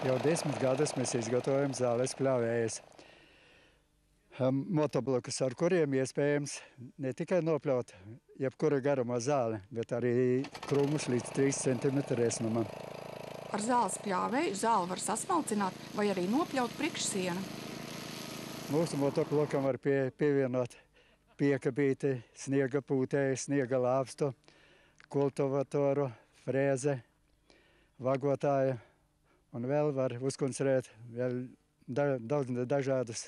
Jau 10 gadus mēs izgatavojam zāles pļāvējus. Motoblokus, ar kuriem iespējams ne tikai nopļaut jebkura garumā zāli, bet arī krūmus līdz 3 cm riesnumam. Ar zāles pļāvēju zāli var sasmalcināt vai arī nopļaut priekšsienu. Mūsu motoblokam var pievienot piekabīti, sniega pūtēju, sniega lāpstu, kultivatoru, frēze, vagotāju un vēl var uzkonstruēt daudz dažādus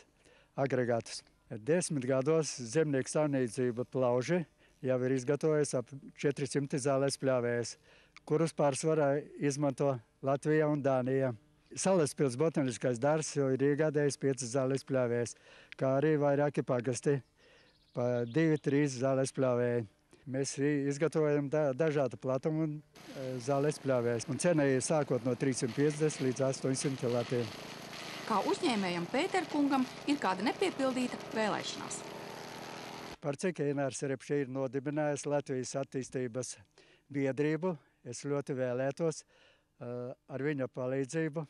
agregātus. 10 gados zemnieku saimniecība Plauži jau ir izgatavojusi ap 400 zāles pļāvējus, kurus pārsvarā izmanto Latvija un Dānija. Salaspils botaniskais dārzs jau ir iegādējis 5 zāles pļāvējus, kā arī vairāki pagasti pa 2-3 zāles pļāvēji. Mēs izgatavojam dažādu platumu zāles pļāvējus, un cena ir sākot no 350 līdz 800 latiem. Kā uzņēmējam Pēterkungam ir kāda nepiepildīta vēlēšanās. Par cik Inārs Repše ir nodibinājis Latvijas attīstības biedrību, es ļoti vēlētos ar viņa palīdzību,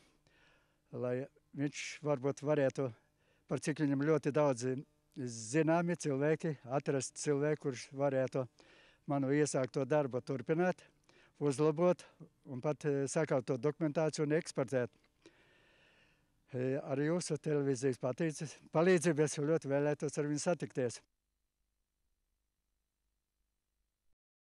lai viņš varbūt varētu, par cik viņam ļoti daudz zināmi cilvēki, atrast cilvēku, kurš varētu manu iesākto darbu turpināt, uzlabot un pat sākot to dokumentāciju un eksportēt. Ar jūsu televīzijas palīdzību es ļoti vēlētos ar viņu satikties.